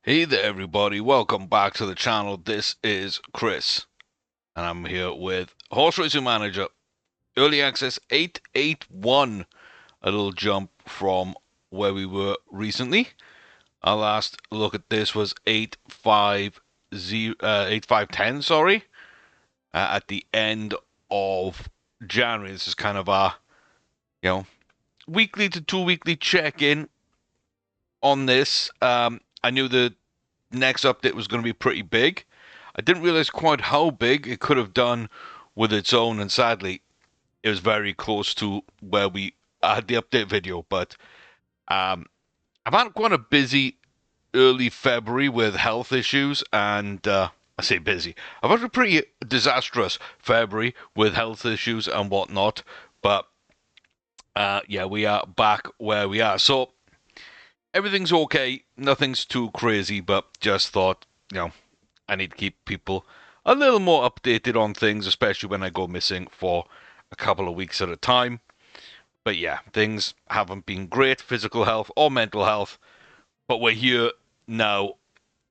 Hey there, everybody. Welcome back to the channel. This is Chris, and I'm here with Horse Racing Manager Early Access 881. A little jump from where we were recently. Our last look at this was 8510, sorry, at the end of January. This is kind of our, you know, weekly to 2 weekly check-in on this. I knew the next update was going to be pretty big. I didn't realize quite how big it could have done with its own, and sadly, it was very close to where we had the update video. But um, I've had quite a busy early February with health issues, and I say busy. I've had a pretty disastrous February with health issues and whatnot. But yeah, we are back where we are. So everything's okay. Nothing's too crazy, but just thought, I need to keep people a little more updated on things, especially when I go missing for a couple of weeks at a time. But yeah, things haven't been great, physical health or mental health, but we're here now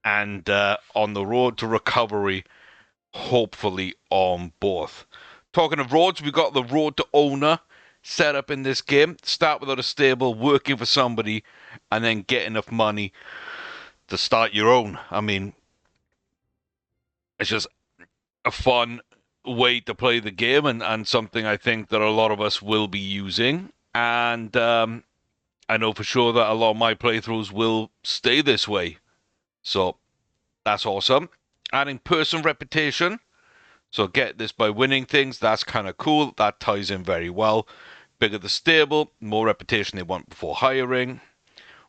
and on the road to recovery, hopefully on both. Talking of roads, we got the road to owner set up in this game. Start without a stable, working for somebody, and then get enough money to start your own. I mean, it's just a fun way to play the game, and something I think that a lot of us will be using. And I know for sure that a lot of my playthroughs will stay this way. So that's awesome. Adding person reputation. So get this by winning things. That's kind of cool. That ties in very well. Bigger the stable, more reputation they want before hiring.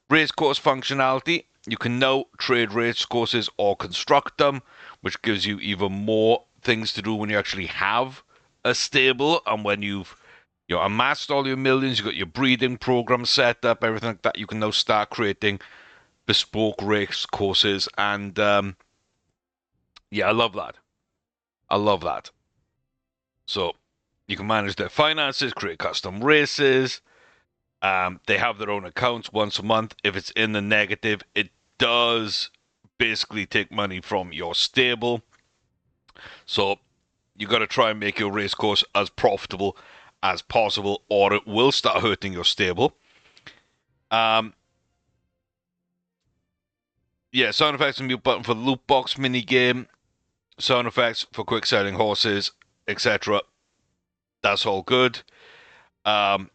Racecourse functionality. You can now trade racecourses or construct them, which gives you even more things to do when you actually have a stable and when you've amassed all your millions, you've got your breeding program set up, everything like that. You can now start creating bespoke race courses, and yeah, I love that. I love that. So you can manage their finances, create custom races. They have their own accounts once a month. If it's in the negative, it does basically take money from your stable. So you got to try and make your race course as profitable as possible, or it will start hurting your stable. Um, yeah, sound effects and mute button for the loot box mini game. Sound effects for quick selling horses, etc. That's all good. Um,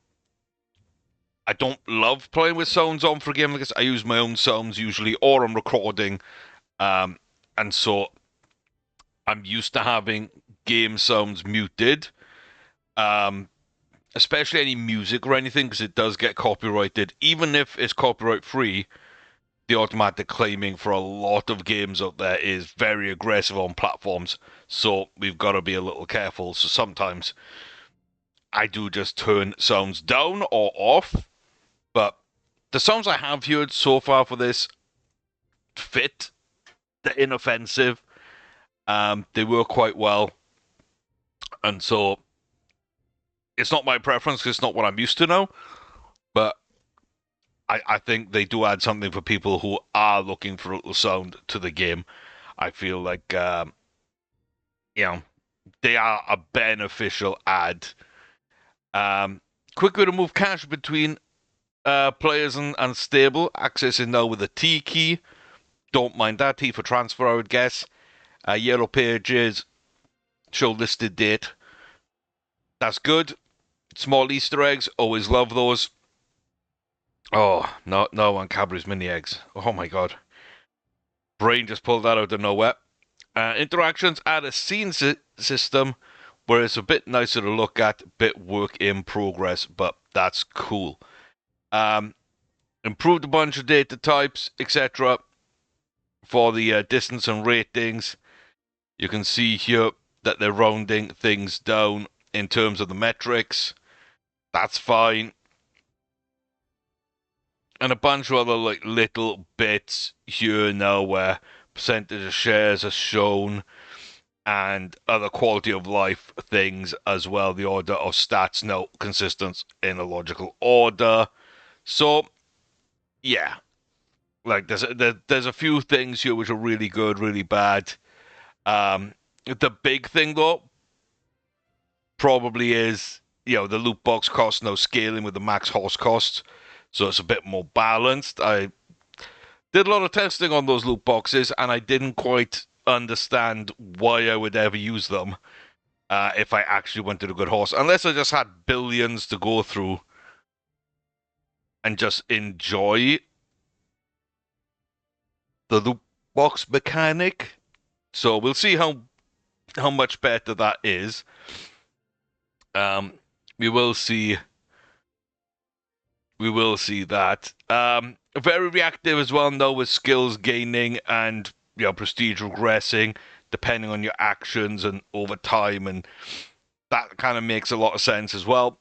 I don't love playing with sounds on for a game like this. I use my own sounds usually, or I'm recording, and so I'm used to having game sounds muted, um, especially any music or anything, because it does get copyrighted. Even if it's copyright free, the automatic claiming for a lot of games out there is very aggressive on platforms. So we've got to be a little careful. So sometimes I do just turn sounds down or off. But the sounds I have heard so far for this fit. They're inoffensive. They work quite well. And so it's not my preference because it's not what I'm used to now. But I think they do add something for people who are looking for a little sound to the game. I feel like, you know, they are a beneficial add. Quick way to move cash between players and stable. Accessing now with a T key. Don't mind that. T for transfer, I would guess. Yellow pages show listed date. That's good. Small Easter eggs. Always love those. Oh, no on Cadbury's mini eggs. Oh my god. Brain just pulled that out of nowhere. Interactions add a scene system where it's a bit nicer to look at, bit work in progress, but that's cool. Improved a bunch of data types, etc. for the distance and ratings. You can see here that they're rounding things down in terms of the metrics. That's fine. And a bunch of other like little bits here now where percentage of shares are shown and other quality of life things as well. The order of stats now consistent in a logical order. So yeah, Like there's a few things here which are really good, really bad. The big thing though probably is, the loot box cost no scaling with the max horse costs, so it's a bit more balanced. I did a lot of testing on those loot boxes, and I didn't quite understand why I would ever use them if I actually wanted a good horse, unless I just had billions to go through and just enjoy the loot box mechanic. So we'll see how much better that is. We will see. We will see that. Very reactive as well, though, with skills gaining and prestige regressing depending on your actions and over time, and that kind of makes a lot of sense as well.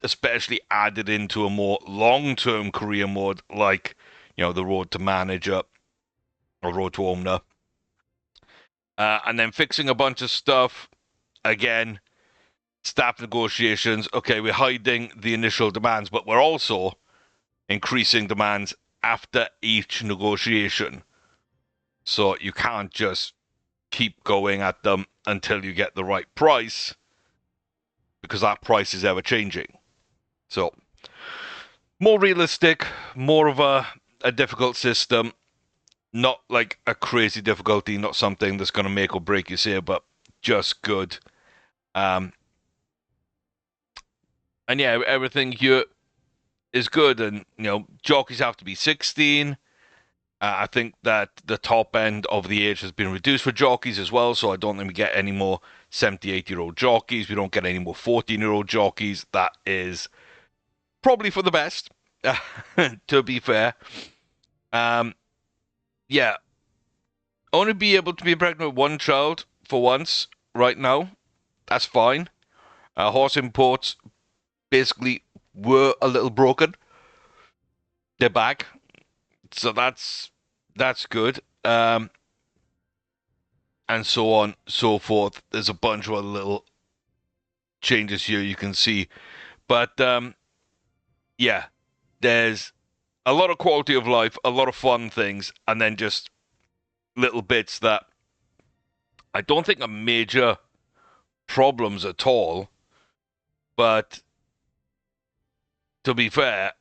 Especially added into a more long-term career mode like the Road to Manager or Road to Owner. And then fixing a bunch of stuff again. Staff negotiations. Okay, we're hiding the initial demands, but we're also increasing demands after each negotiation. So you can't just keep going at them until you get the right price, because that price is ever changing. So more realistic, more of a difficult system. Not like a crazy difficulty, not something that's going to make or break your sale, but just good. And yeah, everything here is good. And, jockeys have to be 16. I think that the top end of the age has been reduced for jockeys as well, so I don't think we get any more 70, 80-year-old jockeys. We don't get any more 14-year-old jockeys. That is probably for the best, to be fair. Yeah. Only be able to be pregnant with one child for once right now. That's fine. Horse imports basically were a little broken. They're back. So that's good. And so on, so forth. There's a bunch of other little changes here you can see. But yeah, there's a lot of quality of life, a lot of fun things, and then just little bits that I don't think are major problems at all. But to be fair,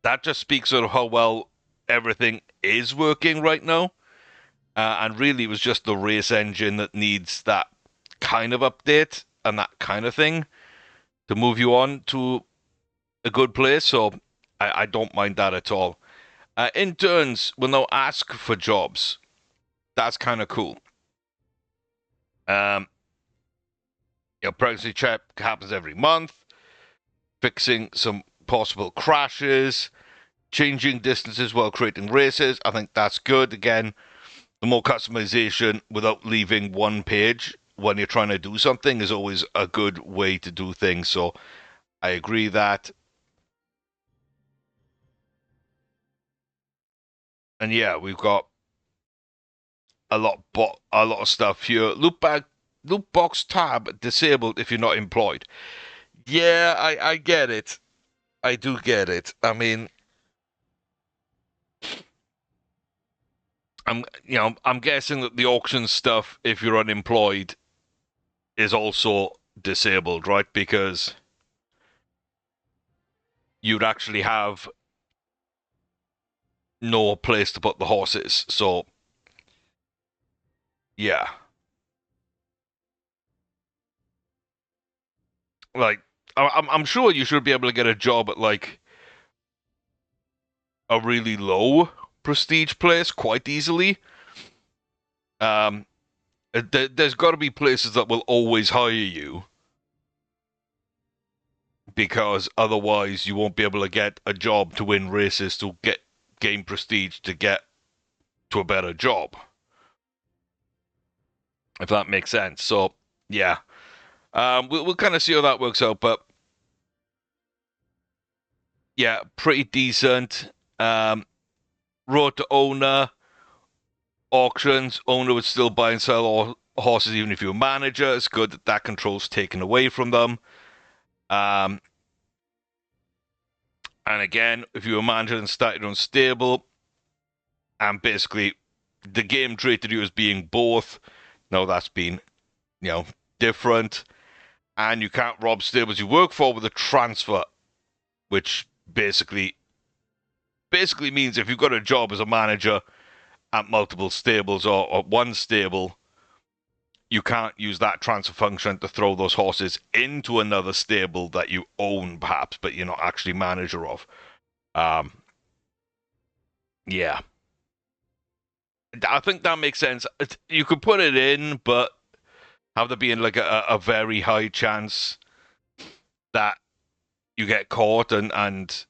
that just speaks of how well everything is working right now. And really, it was just the race engine that needs that kind of update and that kind of thing to move you on to a good place. So I don't mind that at all. Interns will now ask for jobs. That's kind of cool. Pregnancy check happens every month. Fixing some possible crashes. Changing distances while creating races. I think that's good. Again, the more customization without leaving one page when you're trying to do something is always a good way to do things. So I agree that. And yeah, we've got a lot of stuff here. Loot box tab disabled if you're not employed. Yeah, I get it. I do get it. I mean, I'm guessing that the auction stuff, if you're unemployed, is also disabled, right? Because you'd actually have no place to put the horses. So, yeah. Like, I'm sure you should be able to get a job at, like, a really low prestige place quite easily. There's got to be places that will always hire you, because otherwise you won't be able to get a job to win races to gain prestige to get to a better job, if that makes sense. So yeah, we'll kind of see how that works out, but yeah, pretty decent. Road to Owner auctions. Owner would still buy and sell all horses even if you're a manager. It's good that control's taken away from them. And again, if you're a manager and started on stable, and basically the game treated you as being both, now that's been, different. And you can't rob stables you work for with a transfer, which basically means if you've got a job as a manager at multiple stables or one stable, you can't use that transfer function to throw those horses into another stable that you own, perhaps, but you're not actually manager of. Yeah. I think that makes sense. You could put it in, but have there being like a very high chance that you get caught and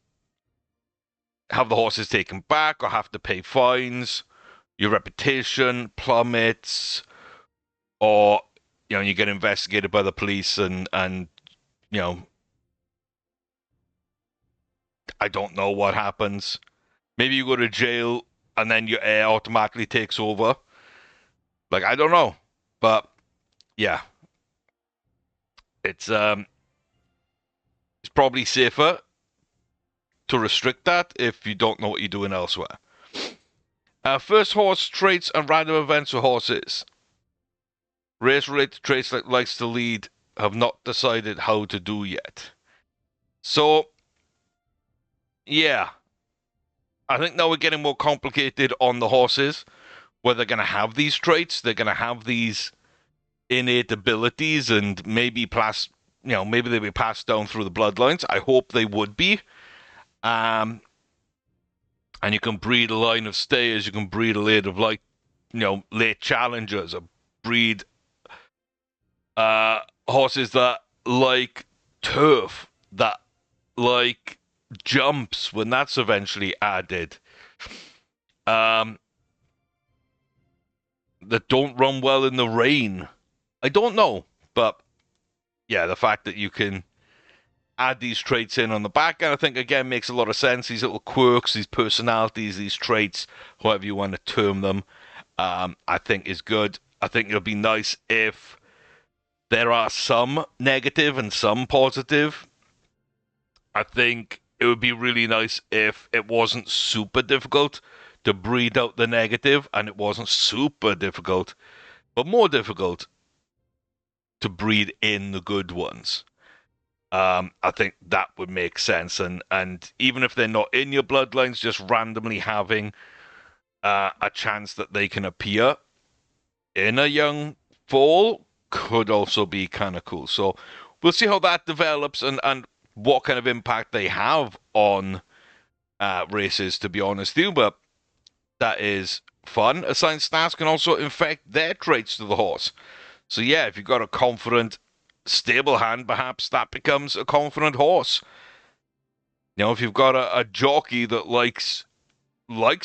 have the horses taken back or have to pay fines, your reputation plummets, or you get investigated by the police and I don't know what happens. Maybe you go to jail and then your heir automatically takes over. Like, I don't know. But yeah. It's probably safer to restrict that if you don't know what you're doing elsewhere. First horse traits and random events for horses. Race-related traits like likes to lead have not decided how to do yet. So, yeah. I think now we're getting more complicated on the horses, where they're going to have these traits, they're going to have these innate abilities, and maybe maybe they'll be passed down through the bloodlines. I hope they would be. And you can breed a line of stayers, you can breed a line of late challengers, or breed horses that like turf, that like jumps when that's eventually added. That don't run well in the rain. I don't know, but yeah, the fact that you can add these traits in on the back end, I think again makes a lot of sense. These little quirks, these personalities, these traits, however you want to term them, I think is good. I think it'll be nice if there are some negative and some positive. I think it would be really nice if it wasn't super difficult to breed out the negative, and it wasn't super difficult, but more difficult to breed in the good ones. I think that would make sense, and even if they're not in your bloodlines, just randomly having a chance that they can appear in a young foal could also be kind of cool. So we'll see how that develops and what kind of impact they have on races, to be honest with you, but that is fun. Assigned stats can also infect their traits to the horse. So yeah, if you've got a confident stable hand, perhaps that becomes a confident horse. If you've got a jockey that likes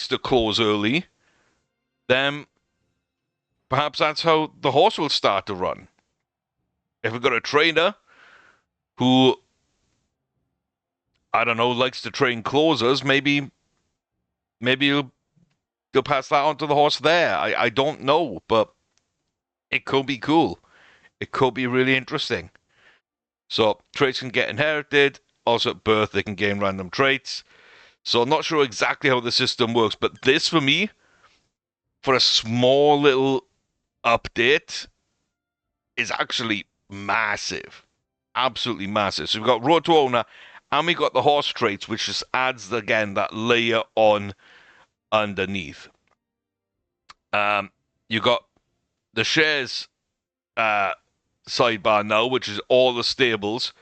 to close early, then perhaps that's how the horse will start to run. If we've got a trainer who, I don't know, likes to train closers, maybe you'll pass that on to the horse there. I don't know, but it could be cool. It could be really interesting. So traits can get inherited. Also at birth, they can gain random traits. So I'm not sure exactly how the system works, but this for me, for a small little update, is actually massive. Absolutely massive. So we've got Road to Owner, and we got the horse traits, which just adds, again, that layer on underneath. You got the shares sidebar now, which is all the stables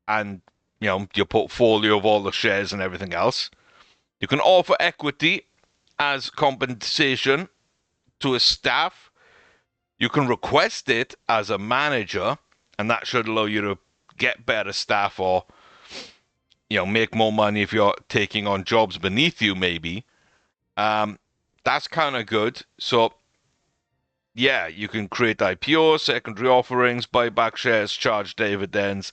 and your portfolio of all the shares and everything else. You can offer equity as compensation to a staff. You can request it as a manager, and that should allow you to get better staff or make more money if you're taking on jobs beneath you, maybe. That's kind of good. So yeah, you can create IPOs, secondary offerings, buy back shares, charge dividends,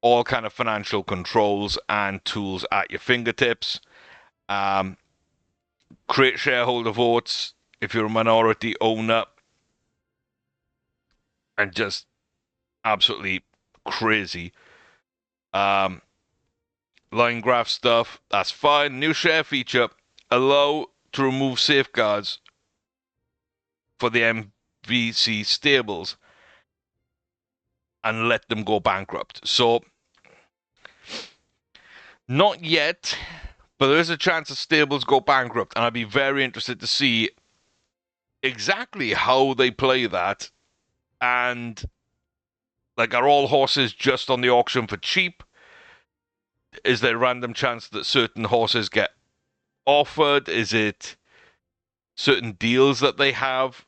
all kind of financial controls and tools at your fingertips. Create shareholder votes if you're a minority owner, and just absolutely crazy. line graph stuff, that's fine. New share feature, allow to remove safeguards for the MVC stables and let them go bankrupt. So, not yet, but there is a chance that stables go bankrupt, and I'd be very interested to see exactly how they play that. And, like, are all horses just on the auction for cheap? Is there a random chance that certain horses get offered? Is it certain deals that they have?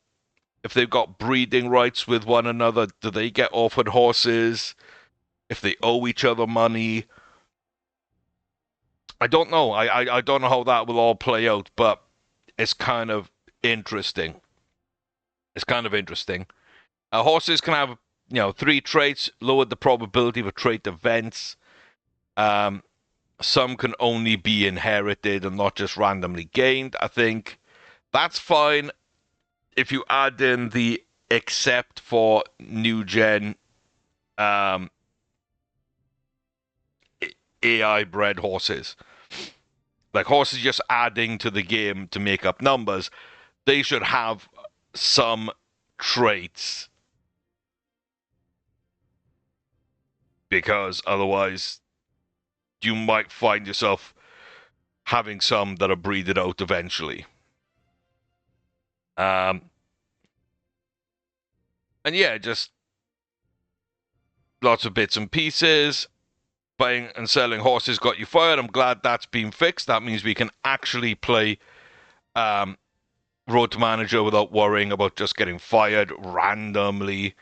If they've got breeding rights with one another, do they get offered horses? If they owe each other money? I don't know. I don't know how that will all play out, but it's kind of interesting. It's kind of interesting. Horses can have, 3 traits, lowered the probability of trait events. Some can only be inherited and not just randomly gained. I think that's fine if you add in the except for new gen AI bred horses. Like horses just adding to the game to make up numbers. They should have some traits. Because otherwise, you might find yourself having some that are breeded out eventually. And yeah, just lots of bits and pieces. Buying and selling horses got you fired. I'm glad that's been fixed. That means we can actually play Road to Manager without worrying about just getting fired randomly.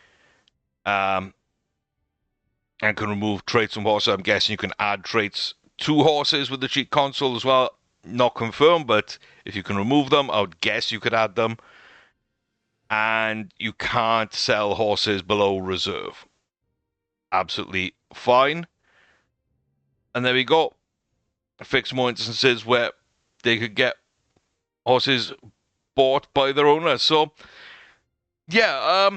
And can remove traits from horses. I'm guessing you can add traits to horses with the cheat console as well. Not confirmed, but if you can remove them, I would guess you could add them. And you can't sell horses below reserve. Absolutely fine. And there we go. Fix more instances where they could get horses bought by their owners. So, yeah,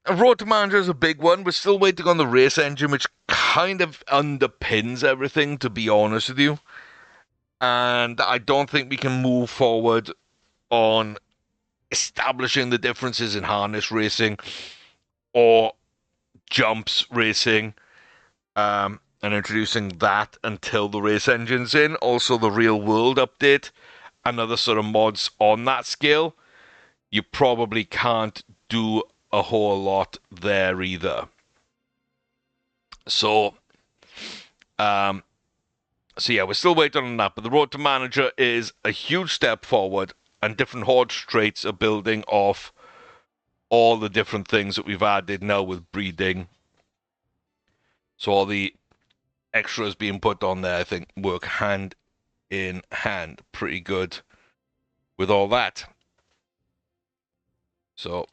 Road to Manager is a big one. We're still waiting on the race engine, which kind of underpins everything, to be honest with you. And I don't think we can move forward on establishing the differences in harness racing or jumps racing and introducing that until the race engine's in. Also, the real world update and other sort of mods on that scale. You probably can't do a whole lot there either. So yeah, we're still waiting on that, but the Road to Manager is a huge step forward, and different horse traits are building off all the different things that we've added now with breeding. So all the extras being put on there, I think, work hand in hand pretty good with all that. So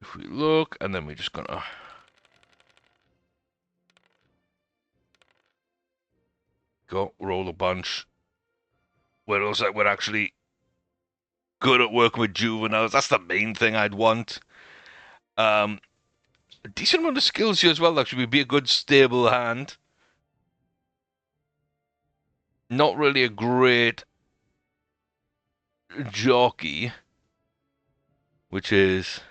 if we look, and then we're just gonna go roll a bunch where it looks like we're actually good at working with juveniles. That's the main thing I'd want. A decent amount of skills here as well, actually. Would be a good stable hand. Not really a great jockey, which is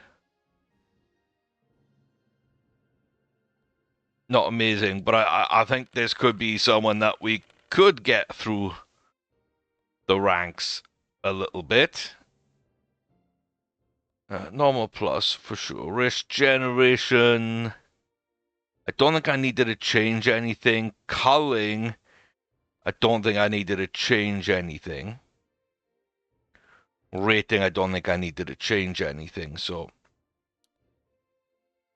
not amazing, but I think this could be someone that we could get through the ranks a little bit. Normal plus, for sure. Risk generation. I don't think I needed to change anything. Culling. I don't think I needed to change anything. Rating, I don't think I needed to change anything, so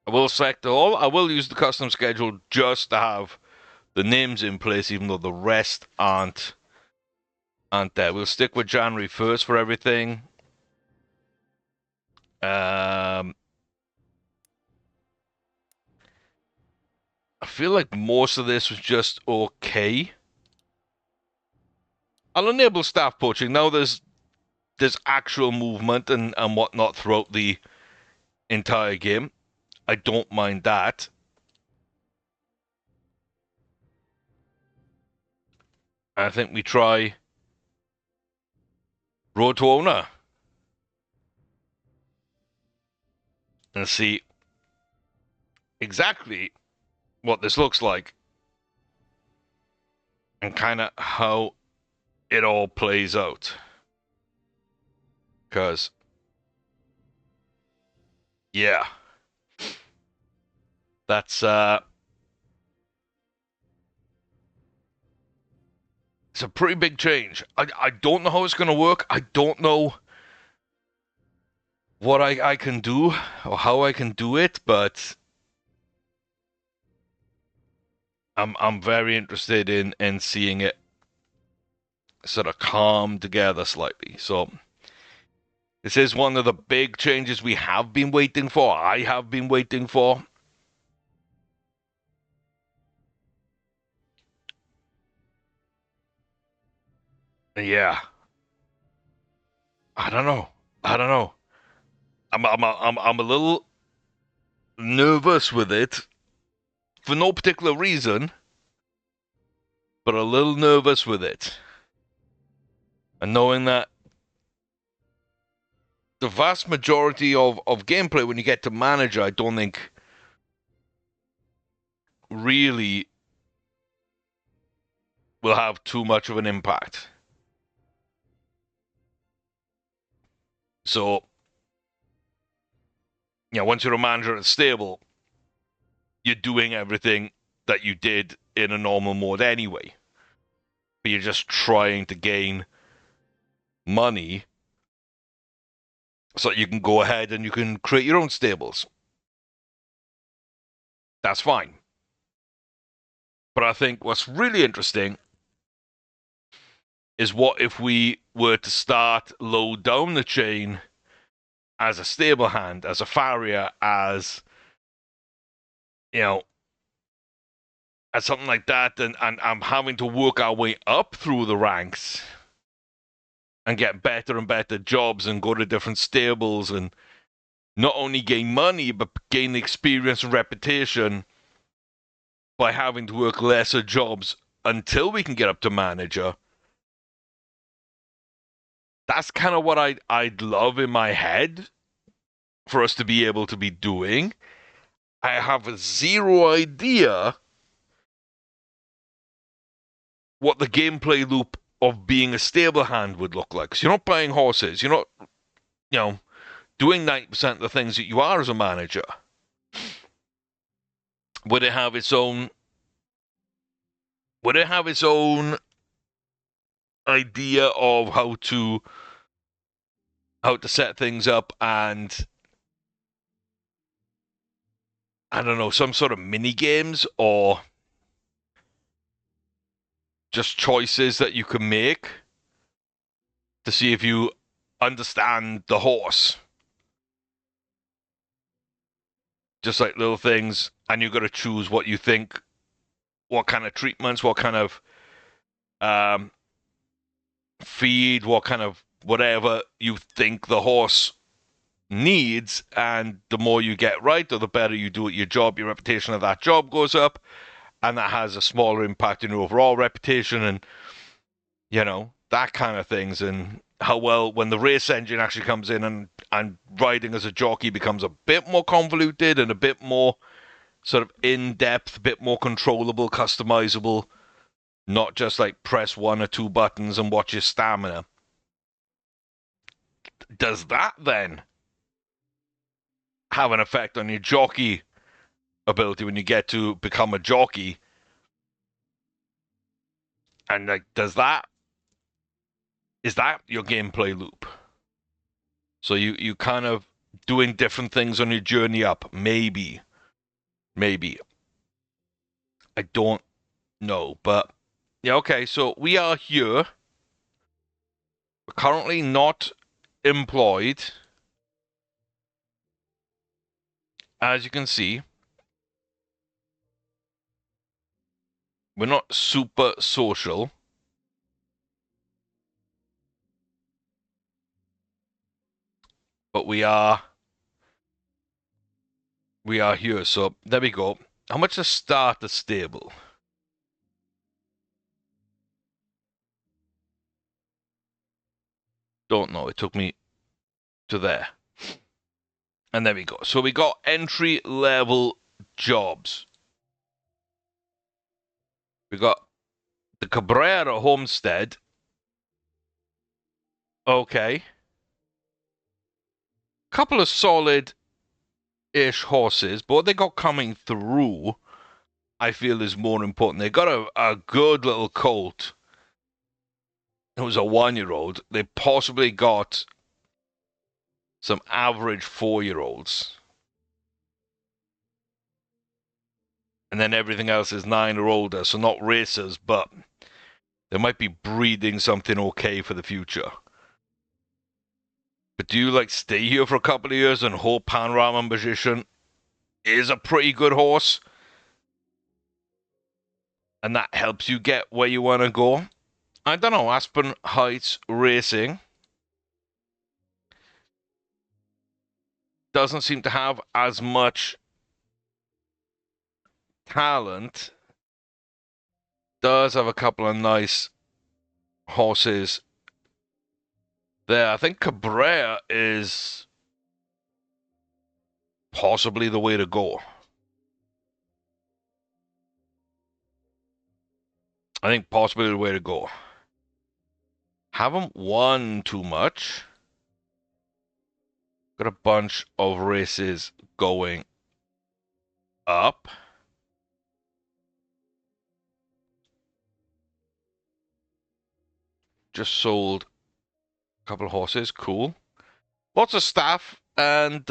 I will select all. I will use the custom schedule just to have the names in place, even though the rest aren't there. We'll stick with January 1st for everything. I feel like most of this was just okay. I'll enable staff poaching. Now there's actual movement and whatnot throughout the entire game. I don't mind that. I think we try Road to Owner and see exactly what this looks like and kind of how it all plays out. Because, yeah, that's it's a pretty big change. I don't know how it's going to work. I don't know what I can do or how I can do it, but I'm very interested in seeing it sort of calm together slightly. So this is one of the big changes we have been waiting for. I have been waiting for. Yeah, I don't know. I don't know. I'm a little nervous with it for no particular reason, but a little nervous with it. And knowing that the vast majority of gameplay when you get to manager, I don't think really will have too much of an impact. So, once you're a manager at stable, you're doing everything that you did in a normal mode anyway. But you're just trying to gain money so that you can go ahead and you can create your own stables. That's fine. But I think what's really interesting is what if we were to start low down the chain as a stable hand, as a farrier, as as something like that, and I'm having to work our way up through the ranks and get better and better jobs and go to different stables and not only gain money but gain experience and reputation by having to work lesser jobs until we can get up to manager. That's kind of what I'd love in my head for us to be able to be doing. I have zero idea what the gameplay loop of being a stable hand would look like. So you're not buying horses. You're not, doing 90% of the things that you are as a manager. Would it have its own? Would it have its own idea of how to set things up and I don't know, some sort of mini games or just choices that you can make to see if you understand the horse? Just like little things, and you've got to choose what you think, what kind of treatments, what kind of feed, what kind of whatever you think the horse needs, and the more you get right, or the better you do at your job, your reputation of that job goes up, and that has a smaller impact in your overall reputation, and that kind of things, and how well when the race engine actually comes in and riding as a jockey becomes a bit more convoluted and a bit more sort of in-depth, a bit more controllable, customizable, not just like press one or two buttons and watch your stamina. Does that then have an effect on your jockey ability when you get to become a jockey? And like, is that your gameplay loop? So you kind of doing different things on your journey up, maybe. I don't know, but yeah, okay. So we are here. We're currently not employed, as you can see. We're not super social. But we are here. So there we go. How much to start the stable? Don't know. It took me to there. And there we go. So we got entry-level jobs. We got the Cabrera Homestead. Okay. Couple of solid-ish horses, but what they got coming through, I feel, is more important. They got a good little colt. It was a 1-year-old. They possibly got some average 4-year-olds. And then everything else is 9 or older, so not racers, but they might be breeding something okay for the future. But do you like stay here for a couple of years and hope Panorama Magician is a pretty good horse? And that helps you get where you want to go? I don't know. Aspen Heights Racing doesn't seem to have as much talent. Does have a couple of nice horses there. I think Cabrera is possibly the way to go. I think possibly the way to go. Haven't won too much. Got a bunch of races going up. Just sold a couple of horses. Cool. Lots of staff and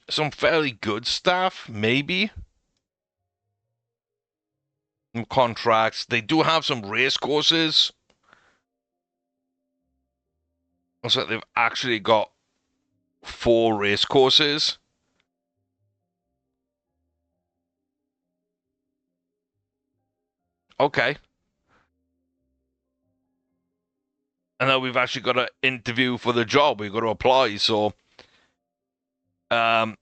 some fairly good staff, maybe. Some contracts. They do have some race courses. Looks like they've actually got 4 race courses. Okay. And now we've actually got an interview for the job. We've got to apply, so yeah,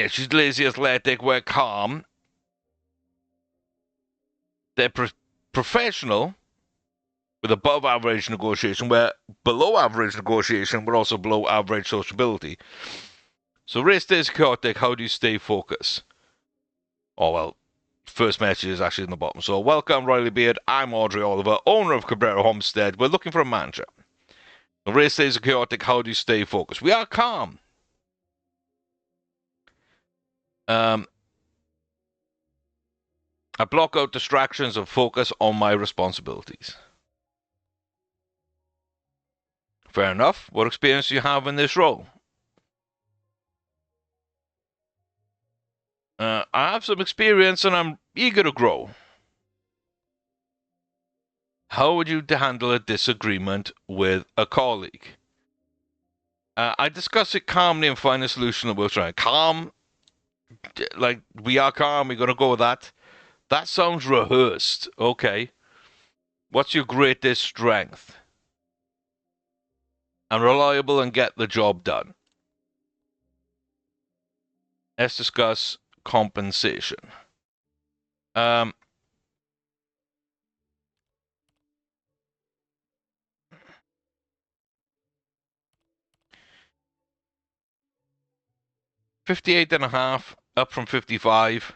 she's lazy, athletic, we're calm. They're professional with above average negotiation. We're below average negotiation, but also below average sociability. So race day is chaotic. How do you stay focused? Oh, well, first message is actually in the bottom. So welcome, Riley Beard. I'm Audrey Oliver, owner of Cabrera Homestead. We're looking for a manager. The race days are chaotic. How do you stay focused? We are calm. I block out distractions and focus on my responsibilities. Fair enough. What experience do you have in this role? I have some experience and I'm eager to grow. How would you handle a disagreement with a colleague? I discuss it calmly and find a solution that works. Right. Calm, like we are calm, we're going to go with that. That sounds rehearsed. Okay. What's your greatest strength? I'm reliable and get the job done. Let's discuss compensation. 58.5, up from 55.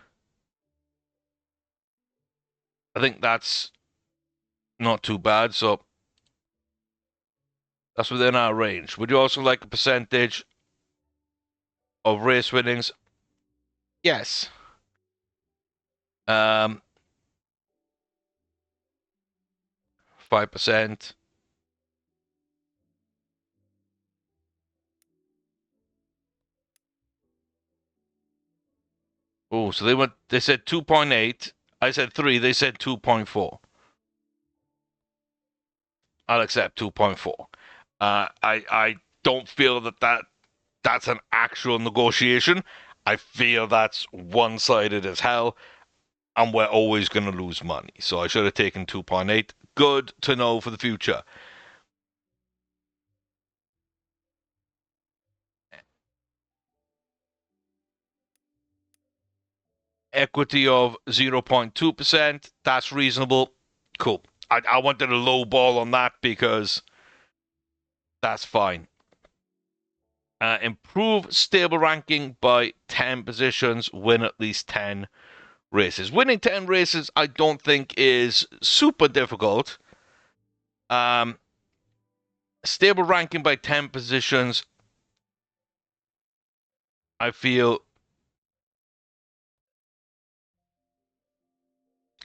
I think that's not too bad, so that's within our range. Would you also like a percentage of race winnings? Yes. 5%. Oh, so they said 2.8. I said 3, they said 2.4. I'll accept 2.4. I don't feel that's an actual negotiation. I feel that's one-sided as hell, and we're always going to lose money. So I should have taken 2.8. Good to know for the future. Equity of 0.2%. That's reasonable. Cool. I wanted a low ball on that because that's fine. Improve stable ranking by 10 positions, win at least 10 races. Winning 10 races, I don't think is super difficult. Stable ranking by 10 positions, I feel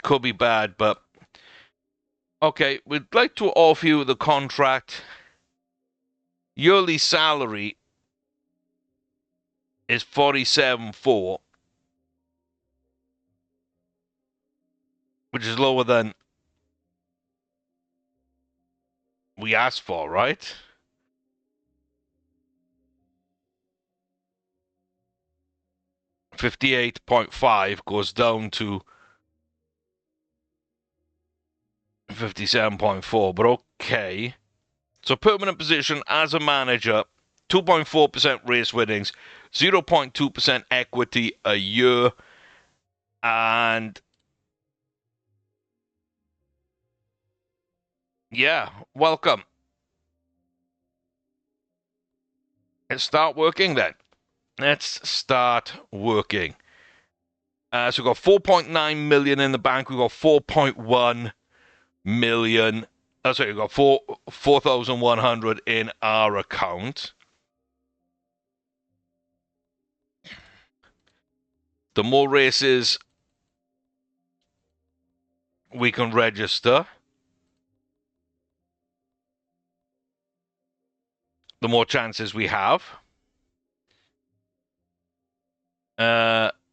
could be bad, but okay, we'd like to offer you the contract. Yearly salary is 47.4, which is lower than we asked for, right? $58.5 goes down to 57.4, but okay. So permanent position as a manager, 2.4% race winnings, 0.2% equity a year, and yeah, welcome. Let's start working then. Let's start working. So we've got 4.9 million in the bank. We've got 4.1 million. Sorry, we've got 4,100 in our account. The more races we can register, the more chances we have.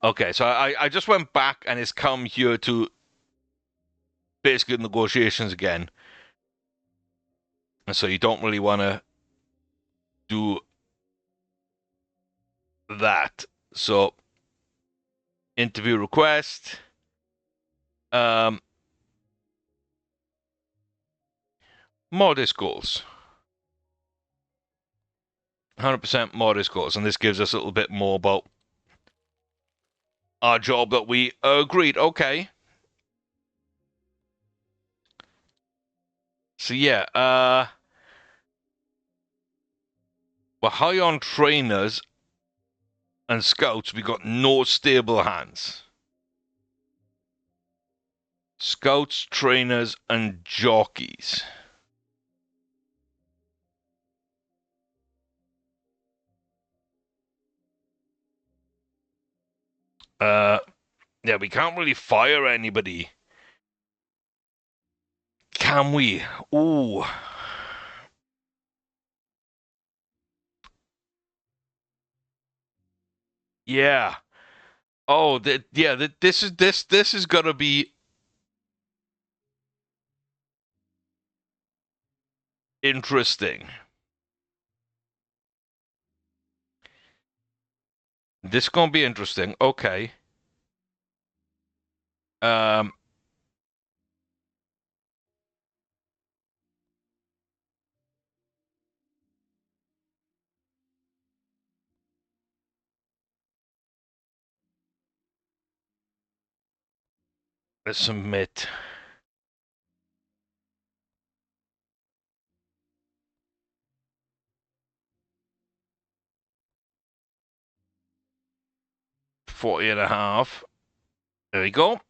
Okay, so I just went back and it's come here to basically negotiations again. And so you don't really want to do that. So interview request. Modest goals. 100% modest goals. And this gives us a little bit more about our job that we agreed. Okay. So yeah, we're high on trainers and scouts. We got no stable hands. Scouts, trainers, and jockeys. Yeah, we can't really fire anybody. Can we? Ooh. Yeah. Oh, this is gonna be interesting. This gonna be interesting. Okay. Um. Let's submit. $40.5. There we go.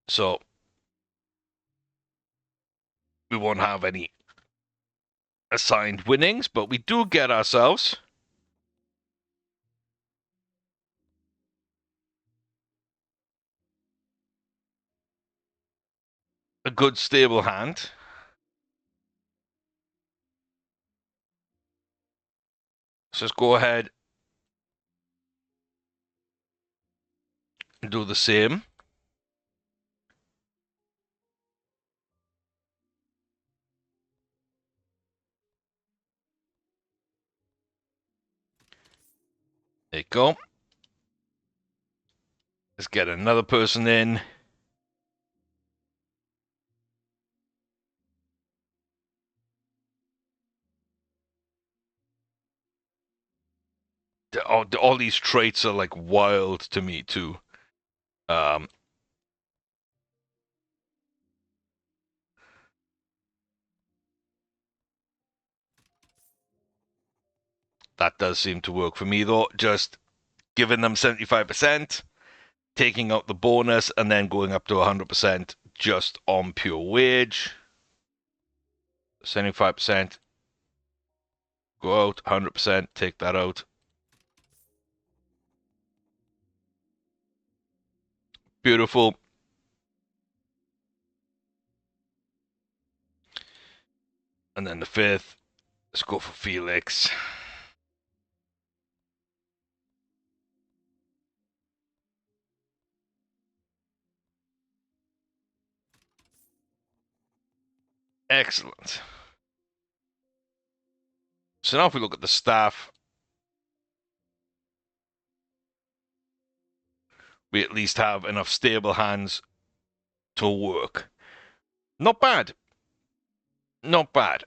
So we won't have any assigned winnings, but we do get ourselves a good stable hand. So let's go ahead and do the same. There you go. Let's get another person in. All these traits are like wild to me too. That does seem to work for me, though. Just giving them 75%, taking out the bonus, and then going up to 100% just on pure wage. 75%. Go out, 100%, take that out. Beautiful. And then the 5th, let's go for Felix. Excellent. So now if we look at the staff, we at least have enough stable hands to work. Not bad. Not bad.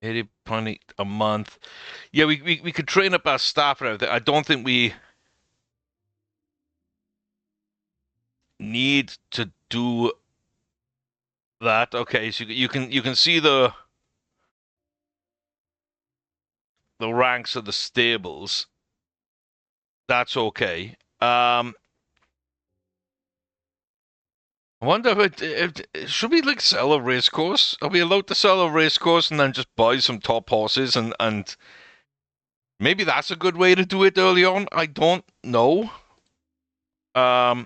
80.8 a month. Yeah, we could train up our staff and everything. I don't think we need to do that. Okay, so you can see the ranks of the stables. That's okay. I wonder if should we like sell a race course? Are we allowed to sell a race course and then just buy some top horses and maybe that's a good way to do it early on? I don't know. I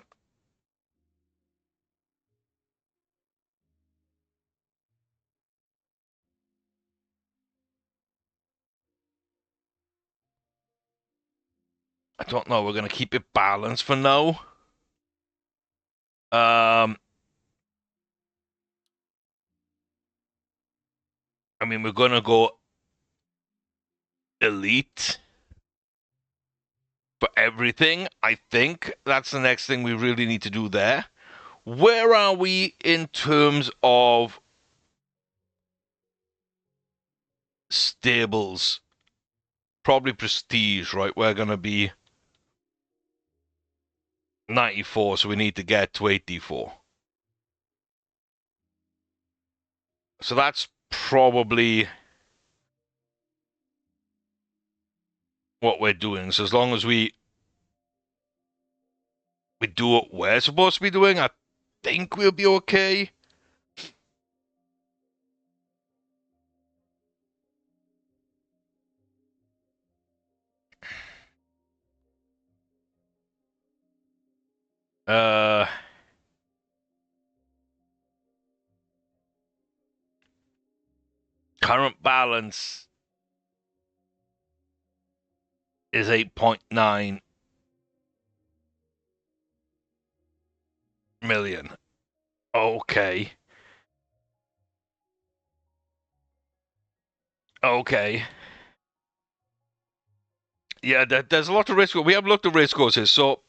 don't know. We're gonna keep it balanced for now. I mean, we're gonna go elite for everything. I think that's the next thing we really need to do there. Where are we in terms of stables? Probably prestige, right? We're gonna be 94, so we need to get to 84. So that's probably what we're doing. So as long as we do what we're supposed to be doing, I think we'll be okay. Current balance is 8.9 million. Okay. Okay. Yeah, there's a lot of risk. We have looked at race courses, so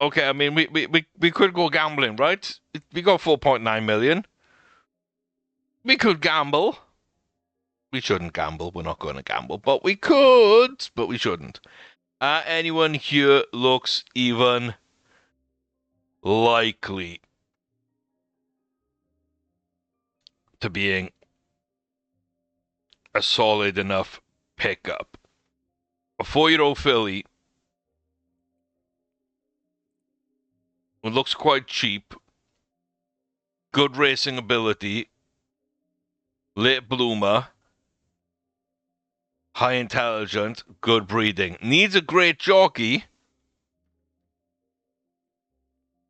okay. I mean, we could go gambling, right? We got 4.9 million. We could gamble. We shouldn't gamble. We're not going to gamble, but we could, but we shouldn't. Anyone here looks even likely to being a solid enough pickup? A 4-year-old filly who looks quite cheap, good racing ability, late bloomer, high intelligent, good breeding. Needs a great jockey.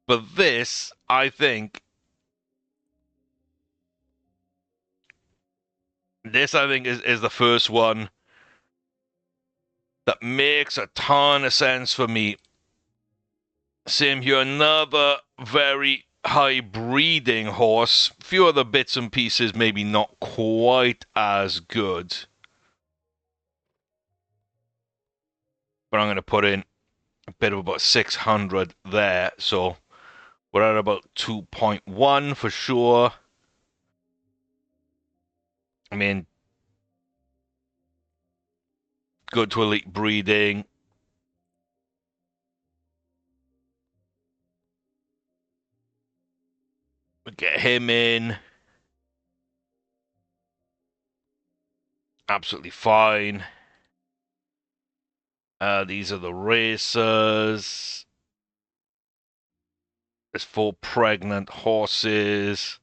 But this, I think, is the first one that makes a ton of sense for me. Same here, another very high breeding horse. Few other bits and pieces, maybe not quite as good. But I'm going to put in a bit of about 600 there. So we're at about 2.1 for sure. I mean, good to elite breeding. We get him in. Absolutely fine. These are the racers. There's 4 pregnant horses.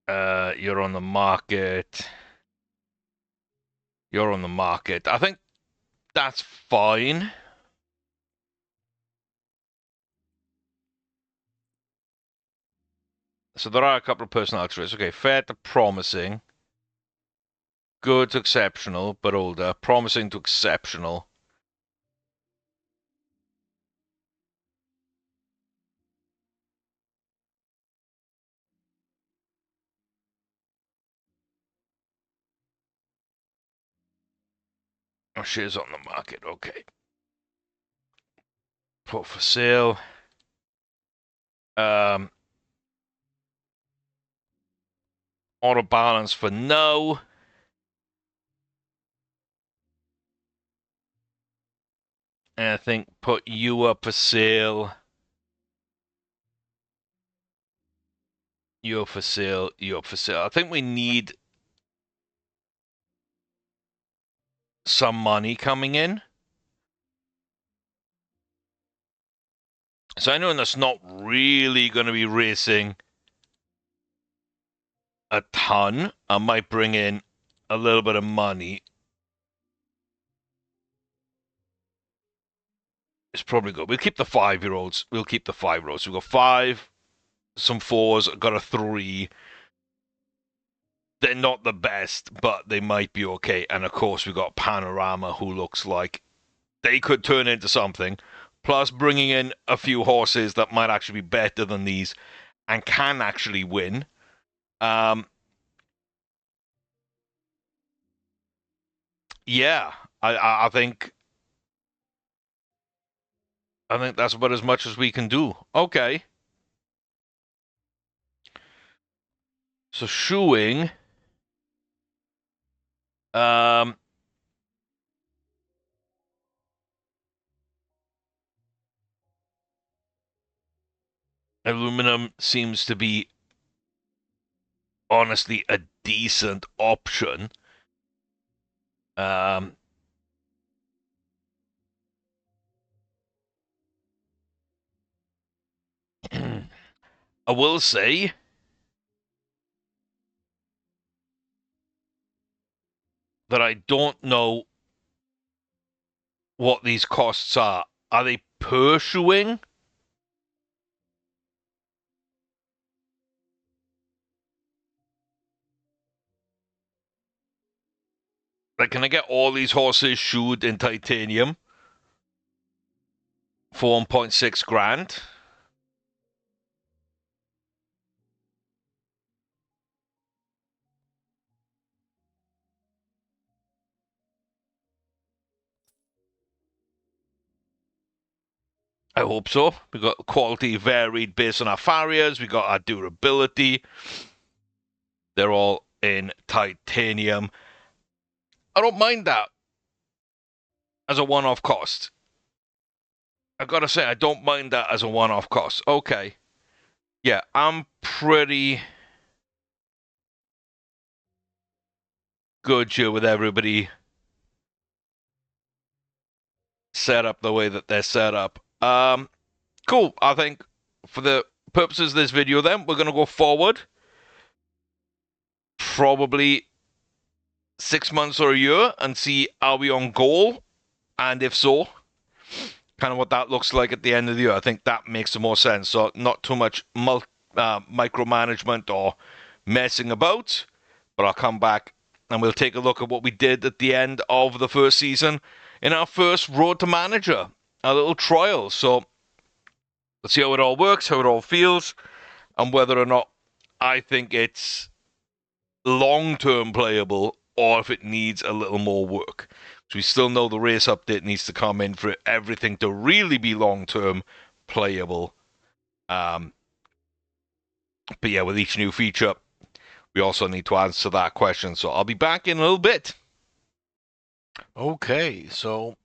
You're on the market. You're on the market. I think that's fine. So there are a couple of personality traits. Okay, fair to promising. Good to exceptional, but older. Promising to exceptional. Oh, she is on the market. Okay. Put for sale. Auto balance for no. And I think put you up for sale. You up for sale. You up for sale. I think we need some money coming in. So I know that's not really going to be racing a ton. I might bring in a little bit of money. It's probably good. We'll keep the 5-year-olds. We'll keep the 5-year-olds. We've got 5, some 4s, got a 3. They're not the best, but they might be okay. And of course, we've got Panorama, who looks like they could turn into something. Plus, bringing in a few horses that might actually be better than these and can actually win. Yeah, I think that's about as much as we can do. Okay. So shoeing. Aluminum seems to be honestly a decent option. I will say that I don't know what these costs are. Are they per shoeing? Like, can I get all these horses shoed in titanium for 1.6 grand? I hope so. We got quality varied based on our farriers. We got our durability. They're all in titanium. I don't mind that as a one-off cost. I gotta say, I don't mind that as a one-off cost. Okay. Yeah, I'm pretty good here with everybody set up the way that they're set up. Cool. I think for the purposes of this video then, we're gonna go forward. Probably 6 months or a year and see are we on goal, and if so, kind of what that looks like at the end of the year. I think that makes the more sense. So not too much micromanagement or messing about, but I'll come back and we'll take a look at what we did at the end of the first season in our first Road to Manager, a little trial. So let's see how it all works, how it all feels, and whether or not I think it's long-term playable or if it needs a little more work. So we still know the race update needs to come in for everything to really be long-term playable. But yeah, with each new feature, we also need to answer that question. So I'll be back in a little bit. Okay, so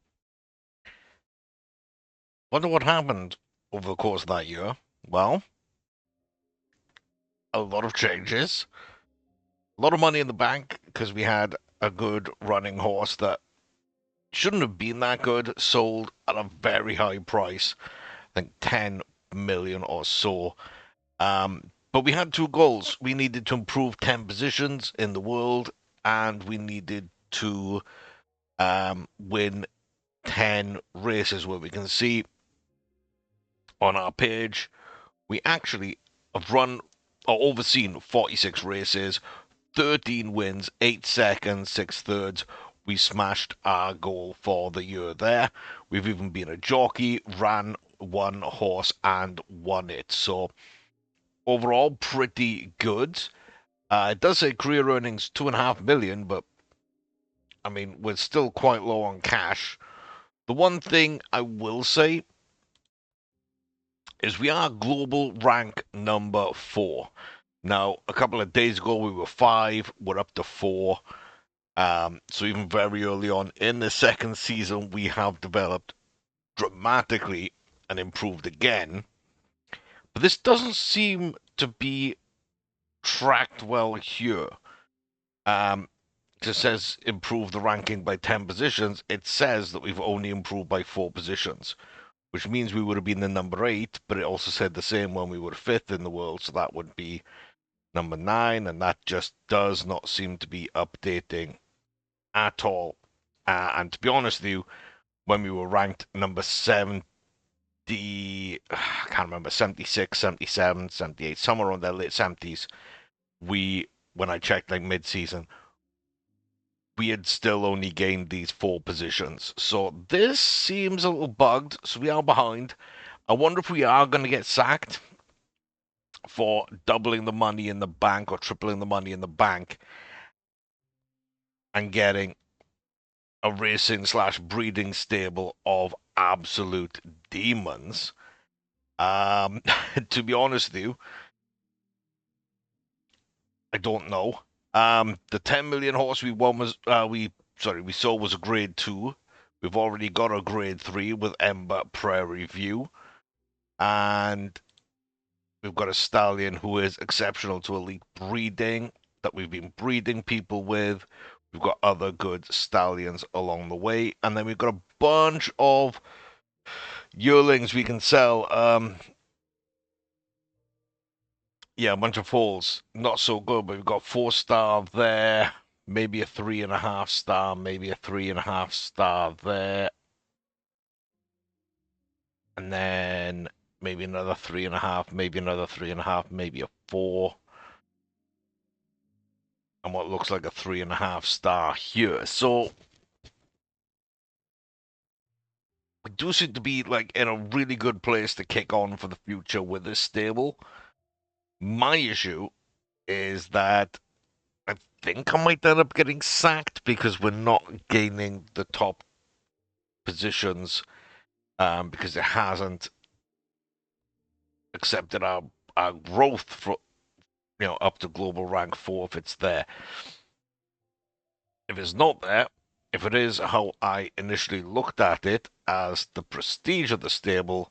wonder what happened over the course of that year. Well, a lot of changes, a lot of money in the bank because we had a good running horse that shouldn't have been that good, sold at a very high price, I think 10 million or so. But we had two goals. We needed to improve 10 positions in the world, and we needed to win 10 races. Where we can see on our page, we actually have run or overseen 46 races, 13 wins, 8 seconds, 6 thirds. We smashed our goal for the year there. We've even been a jockey, ran one horse, and won it. So overall, pretty good. It does say career earnings 2.5 million, but I mean, we're still quite low on cash. The one thing I will say is we are global rank number 4. Now, a couple of days ago we were 5, we're up to 4. So even very early on in the second season, we have developed dramatically and improved again. But this doesn't seem to be tracked well here. It says improve the ranking by 10 positions. It says that we've only improved by 4 positions, which means we would have been the number 8, but it also said the same when we were 5th in the world, so that would be number 9, and that just does not seem to be updating at all. And to be honest with you, when we were ranked number 70, I can't remember, 76, 77, 78, somewhere around their late 70s, when I checked like mid-season, we had still only gained these 4 positions. So this seems a little bugged, so we are behind. I wonder if we are going to get sacked for doubling the money in the bank or tripling the money in the bank and getting a racing slash breeding stable of absolute demons. To be honest with you, I don't know. The 10 million horse we won was we sold was a grade 2. We've already got a grade 3 with Ember Prairie View, and we've got a stallion who is exceptional to elite breeding that we've been breeding people with. We've got other good stallions along the way, and then we've got a bunch of yearlings we can sell. Yeah, a bunch of foals. Not so good, but we've got 4-star there, maybe a 3.5-star, maybe a 3.5-star there, and then maybe another 3.5, maybe another 3.5, maybe a 4, and what looks like a 3.5-star here. So we do seem to be like in a really good place to kick on for the future with this stable. My issue is that I think I might end up getting sacked because we're not gaining the top positions, because it hasn't accepted our growth for up to global rank 4 if it's there. If it's not there, if it is how I initially looked at it as the prestige of the stable,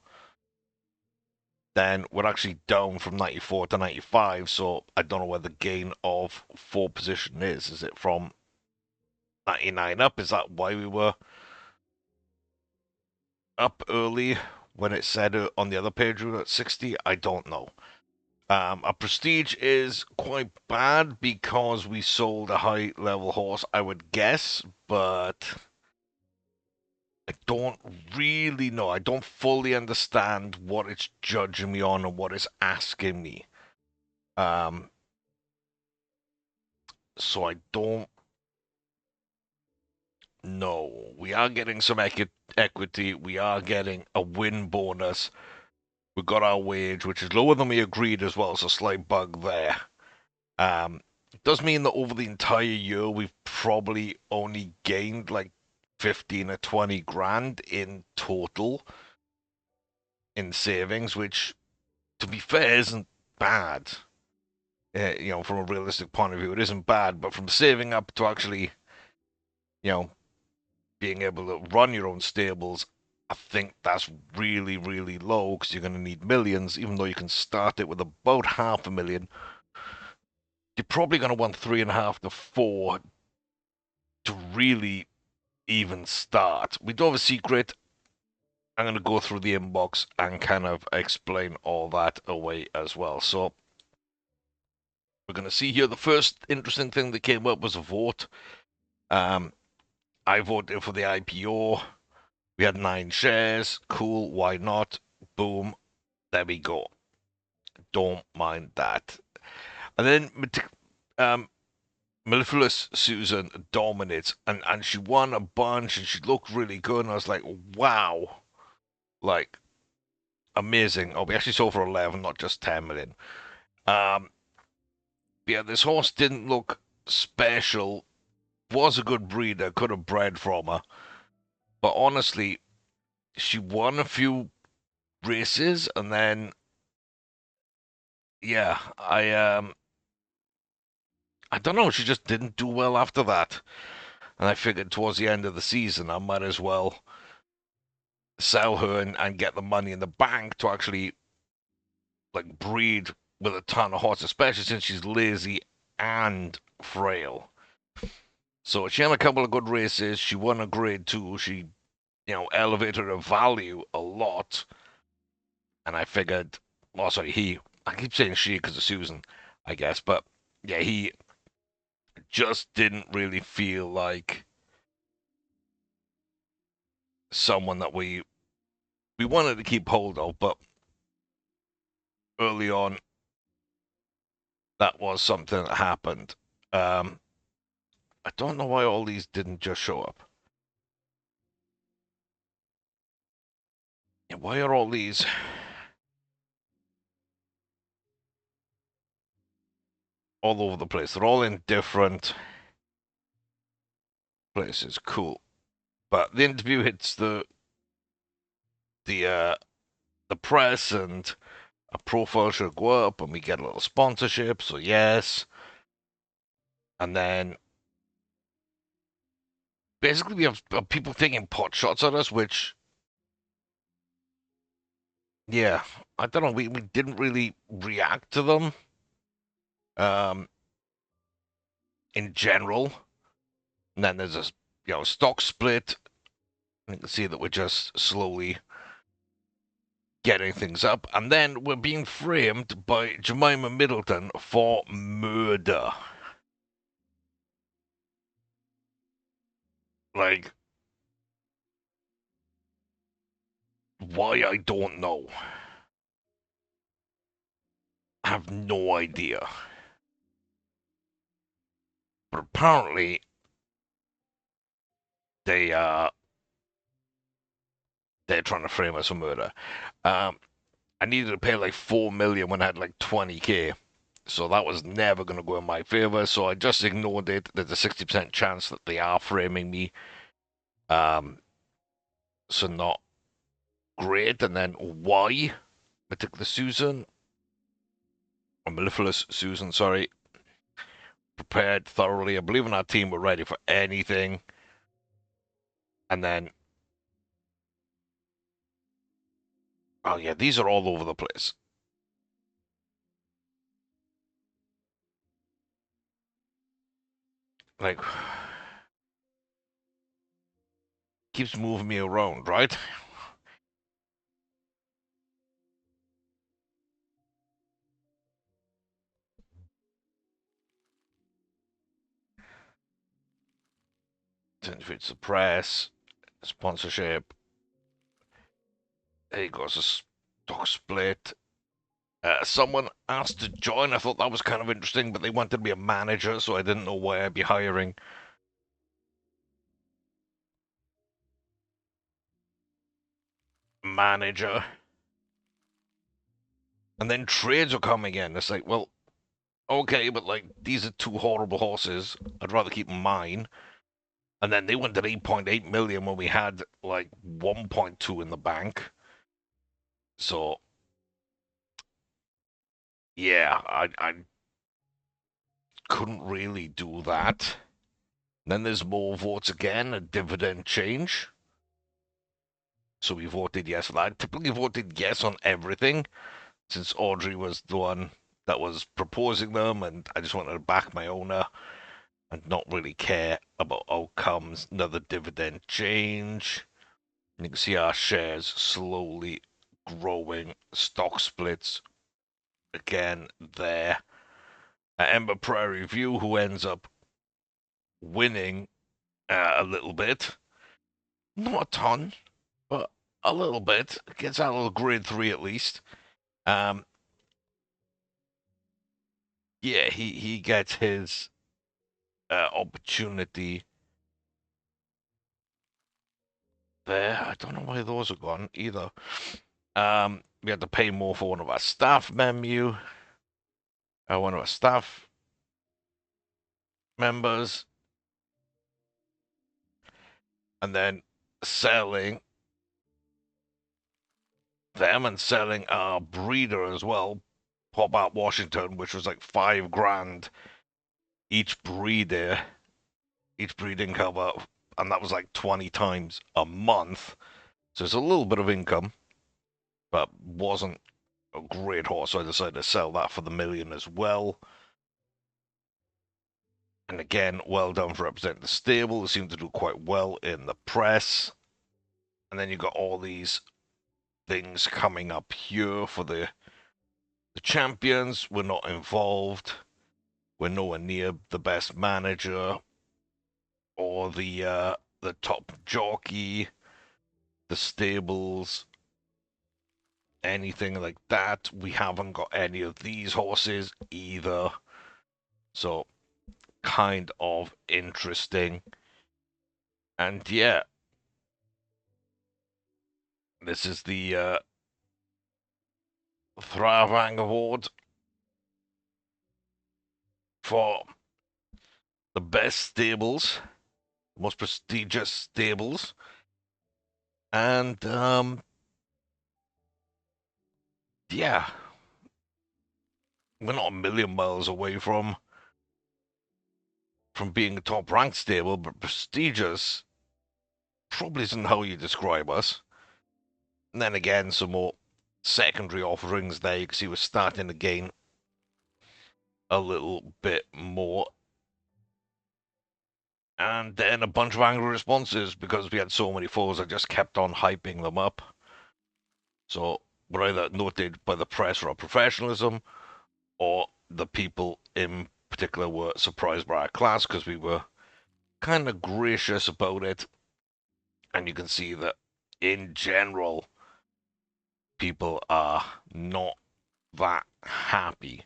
then we're actually down from 94 to 95. So I don't know where the gain of 4 position is. Is it from 99 up? Is that why we were up early when it said on the other page we were at 60? I don't know. Our prestige is quite bad because we sold a high level horse, I would guess, but I don't really know. I don't fully understand what it's judging me on and what it's asking me. Um, so I don't know. We are getting some equity. We are getting a win bonus. We got our wage, which is lower than we agreed as well. So slight bug there. It does mean that over the entire year we've probably only gained like 15 or 20 grand in total in savings, which, to be fair, isn't bad. From a realistic point of view, it isn't bad. But from saving up to actually, you know, being able to run your own stables, I think that's really, really low because you're going to need millions, even though you can start it with about 500,000. You're probably going to want 3.5 to 4 to really even start. We do have a secret. I'm going to go through the inbox and kind of explain all that away as well. So we're going to see here. The first interesting thing that came up was a vote. I voted for the IPO. We had 9 shares. Cool. Why not? Boom. There we go. Don't mind that. And then Mellifluous Susan dominates, and she won a bunch, and she looked really good. And I was like, wow, like amazing. Oh, we actually sold for 11, not just 10 million. Yeah, this horse didn't look special. Was a good breeder, could have bred from her, but honestly, she won a few races, and then yeah, I don't know. She just didn't do well after that. And I figured towards the end of the season, I might as well sell her and get the money in the bank to actually like breed with a ton of horses, especially since she's lazy and frail. So she had a couple of good races. She won a grade 2. She, elevated her value a lot. And I figured, well, sorry, I keep saying she because of Susan, I guess. But yeah, he just didn't really feel like someone that we wanted to keep hold of, but early on, that was something that happened. I don't know why all these didn't just show up. Yeah, why are all these? All over the place? They're all in different places. Cool. But the interview hits the uh the press, and a profile should go up, and we get a little sponsorship. So yes, and then basically we have people taking pot shots at us, which yeah, I don't know. We didn't really react to them. Um, in general. And then there's a stock split. You can see that we're just slowly getting things up, and then we're being framed by Jemima Middleton for murder. Like, why I don't know. I have no idea. But apparently they they're trying to frame us for murder. I needed to pay like 4 million when I had like 20k. So that was never going to go in my favor. So I just ignored it. There's a 60% chance that they are framing me. So not great. And then why? Particular Susan, or Mellifluous Susan, sorry, prepared thoroughly. I believe in our team. We're ready for anything. And then, oh yeah, these are all over the place. Like, keeps moving me around, right? If the press, sponsorship, there goes a stock split. Someone asked to join. I thought that was kind of interesting, but they wanted to be a manager, so I didn't know why I'd be hiring. Manager. And then trades are coming in. It's like, well, okay, but like these are 2 horrible horses. I'd rather keep mine. And then they went at 8.8 million when we had like 1.2 in the bank. So yeah, I couldn't really do that. Then there's more votes again, a dividend change. So we voted yes for that. I typically voted yes on everything, since Audrey was the one that was proposing them, and I just wanted to back my owner and not really care about outcomes. Another dividend change. You can see our shares slowly growing. Stock splits again there. Ember Prairie View, who ends up winning a little bit. Not a ton, but a little bit. Gets out of grade 3 at least. Yeah, he gets his opportunity there. I don't know why those are gone either. We had to pay more for one of our staff menu. One of our staff members. And then selling them and selling our breeder as well. Pop Out Washington, which was like $5,000 each breeder, each breeding cover, and that was like 20 times a month. So it's a little bit of income, but wasn't a great horse, so I decided to sell that for the million as well. And again, well done for representing the stable. They seem to do quite well in the press. And then you've got all these things coming up here for the champions. We're not involved. We're nowhere near the best manager or the top jockey, the stables, anything like that. We haven't got any of these horses either. So kind of interesting. And yeah, this is the Thravang Award for the best stables, most prestigious stables. And yeah, we're not a million miles away from being a top ranked stable, but prestigious probably isn't how you describe us. And then again, some more secondary offerings there. You can see we're starting to gain a little bit more. And then a bunch of angry responses because we had so many foes. I just kept on hyping them up. So we're either noted by the press for our professionalism, or the people in particular were surprised by our class because we were kind of gracious about it. And you can see that in general, people are not that happy.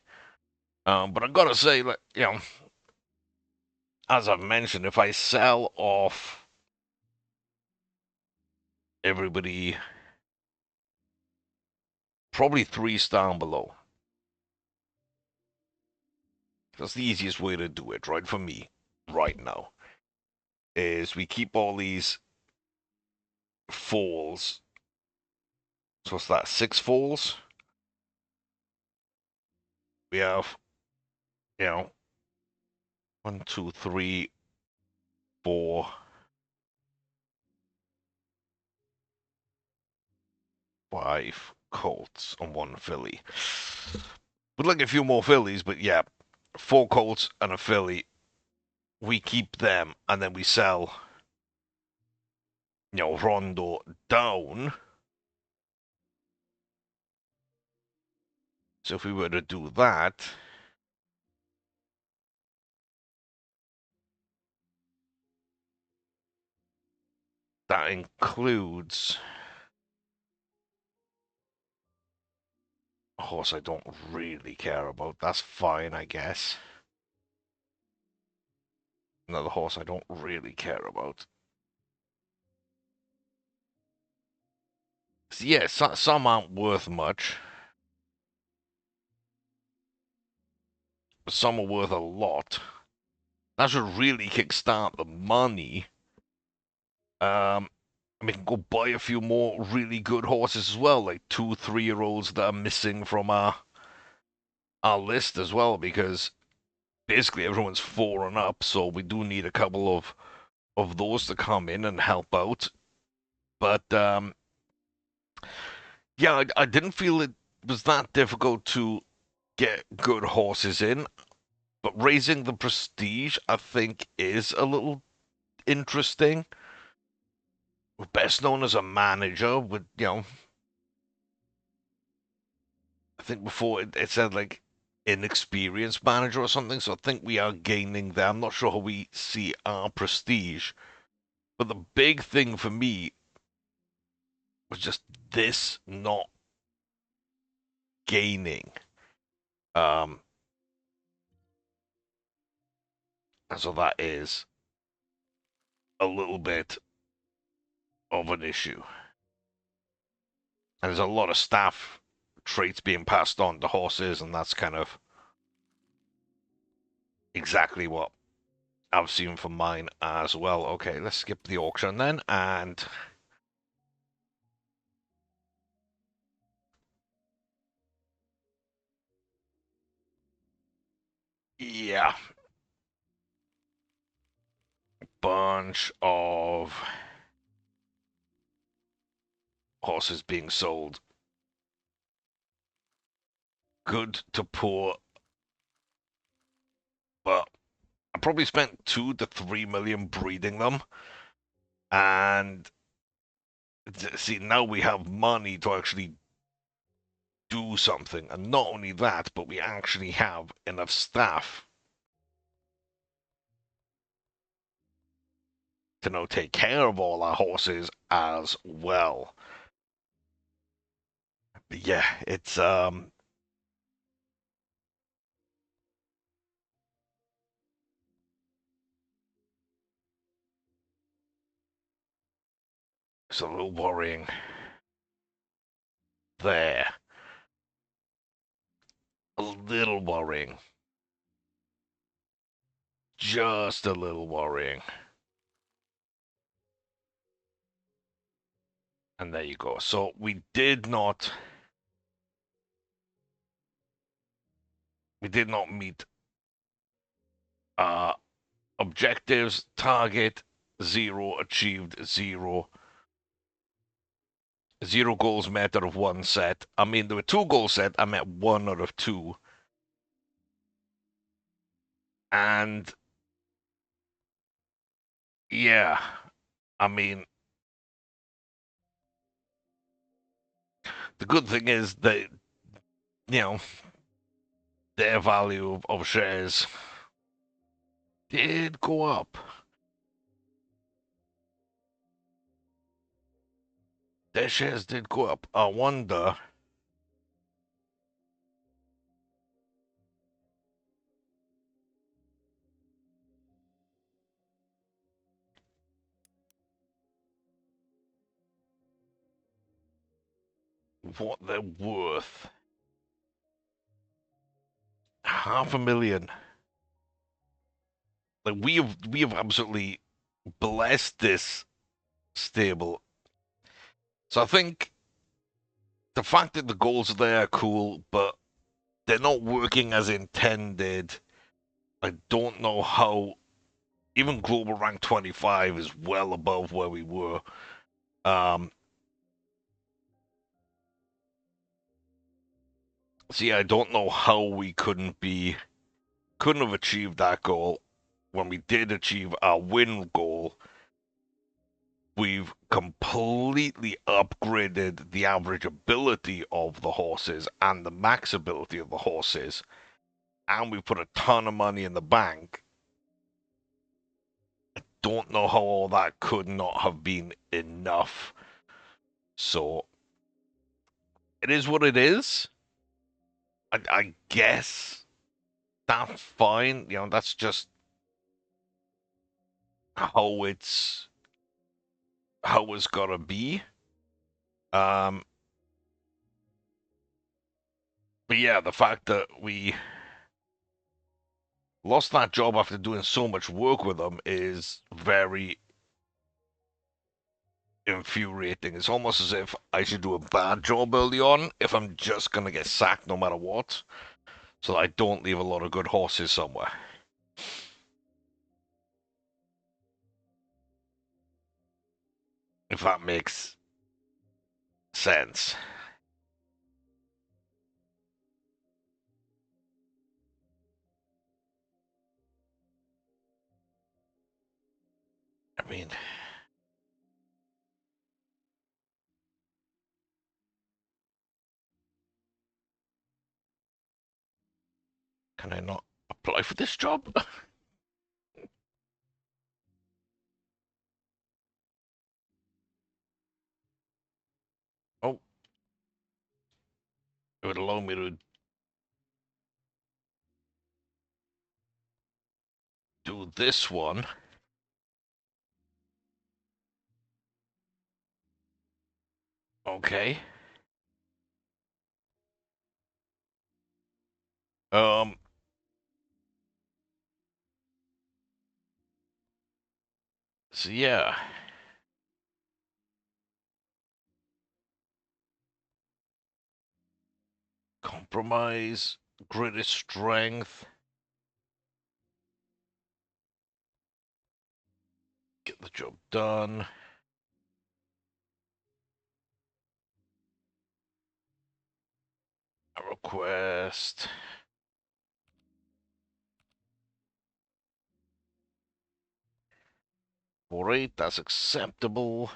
But I've got to say, like, you know, as I've mentioned, if I sell off everybody, probably 3 down below. That's the easiest way to do it, right? For me, right now, is we keep all these falls. So what's that? 6 falls? We have, you know, 1, 2, 3, 4, 5 colts and 1 filly. We'd like a few more fillies, but yeah, 4 colts and a filly. We keep them and then we sell, you know, Rondo down. So if we were to do that, that includes a horse I don't really care about. That's fine, I guess. Another horse I don't really care about. So yeah, some aren't worth much. But some are worth a lot. That should really kickstart the money. And we can go buy a few more really good horses as well, like 2, 3-year-olds that are missing from our list as well, because basically everyone's 4 and up, so we do need a couple of those to come in and help out. But yeah, I didn't feel it was that difficult to get good horses in. But raising the prestige, I think, is a little interesting. Best known as a manager with, I think before it said like inexperienced manager or something. So I think we are gaining there. I'm not sure how we see our prestige. But the big thing for me was just this not gaining. Um, and so that is a little bit of an issue. And there's a lot of staff traits being passed on to horses, and that's kind of exactly what I've seen from mine as well. Okay, let's skip the auction then, and yeah, bunch of horses being sold. Good to poor, but I probably spent 2 to 3 million breeding them, and see now we have money to actually do something, and not only that, but we actually have enough staff to now take care of all our horses as well. But yeah, it's a little worrying there. A little worrying. Just a little worrying. And there you go. So we did not meet objectives. Target 0, achieved 0. 0 goals met out of 1 set. I mean, there were 2 goals set. I met 1 out of 2. And yeah, I mean, the good thing is that, their value of shares did go up. Their shares did go up. I wonder. What they're worth. 500,000. Like we have absolutely blessed this stable. So I think the fact that the goals are there are cool, but they're not working as intended. I don't know how. Even global rank 25 is well above where we were. See, I don't know how we couldn't have achieved that goal. When we did achieve our win goal, we've completely upgraded the average ability of the horses and the max ability of the horses, and we put a ton of money in the bank. I don't know how all that could not have been enough. So it is what it is. I guess that's fine. That's just how it's gotta be. But yeah, the fact that we lost that job after doing so much work with them is very infuriating. It's almost as if I should do a bad job early on if I'm just gonna get sacked no matter what, so that I don't leave a lot of good horses somewhere. if that makes sense. I mean, can I not apply for this job? Oh, it would allow me to do this one. Okay. Um, so yeah. Compromise, greatest strength. Get the job done. A request. For 8, that's acceptable.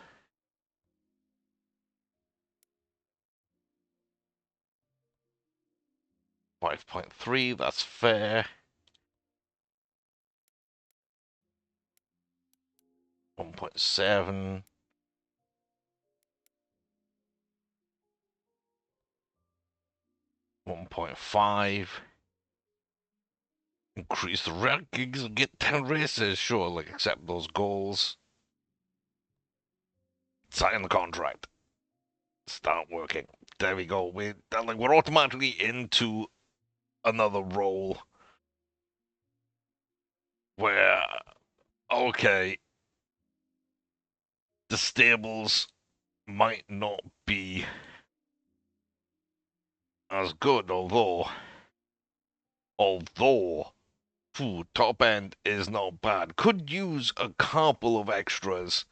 5.3, that's fair. 1.7. 1.5. Increase the rankings and get 10 races. Sure, like accept those goals. Sign the contract. Start working. There we go. We're automatically into another role where, okay, the stables might not be as good, although top end is not bad. Could use a couple of extras.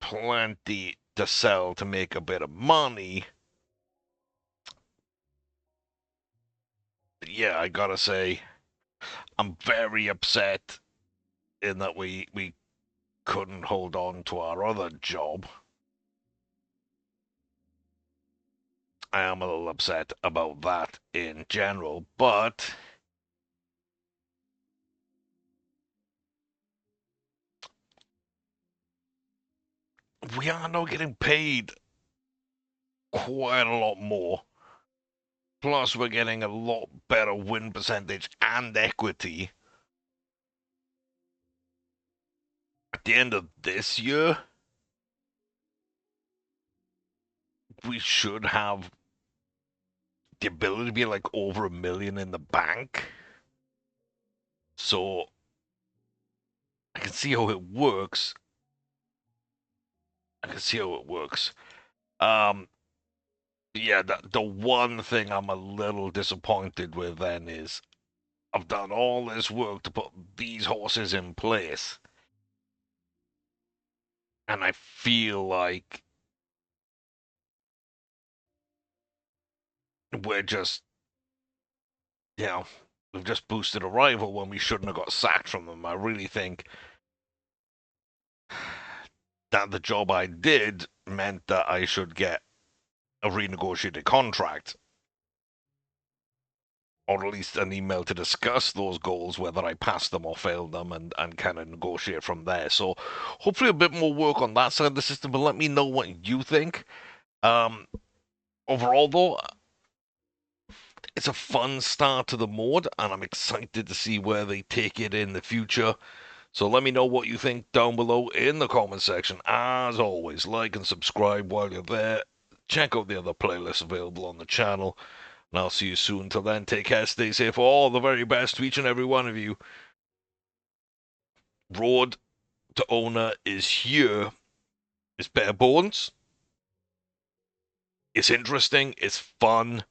Plenty to sell to make a bit of money. But yeah, I gotta say, I'm very upset in that we couldn't hold on to our other job. I am a little upset about that in general, but we are now getting paid quite a lot more. Plus, we're getting a lot better win percentage and equity. At the end of this year, we should have the ability to be like over $1 million in the bank. So I can see how it works. Yeah, the one thing I'm a little disappointed with then is I've done all this work to put these horses in place. And I feel like we're just, we've just boosted a rival when we shouldn't have got sacked from them. I really think that the job I did meant that I should get a renegotiated contract. Or at least an email to discuss those goals, whether I passed them or failed them, and kind of negotiate from there. So hopefully a bit more work on that side of the system, but let me know what you think. Overall, though, it's a fun start to the mode, and I'm excited to see where they take it in the future. So let me know what you think down below in the comment section. As always, like and subscribe while you're there. Check out the other playlists available on the channel. And I'll see you soon. Till then, take care, stay safe, all the very best to each and every one of you. Road to owner is here. It's bare bones. It's interesting. It's fun.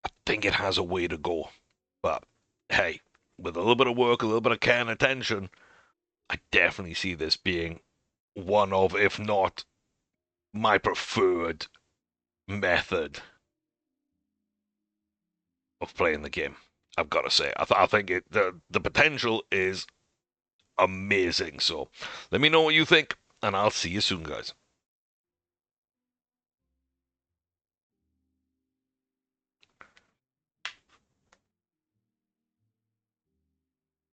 I think it has a way to go. But hey, with a little bit of work, a little bit of care and attention, I definitely see this being one of, if not my preferred method of playing the game. I've got to say, I think the potential is amazing. So let me know what you think, and I'll see you soon, guys.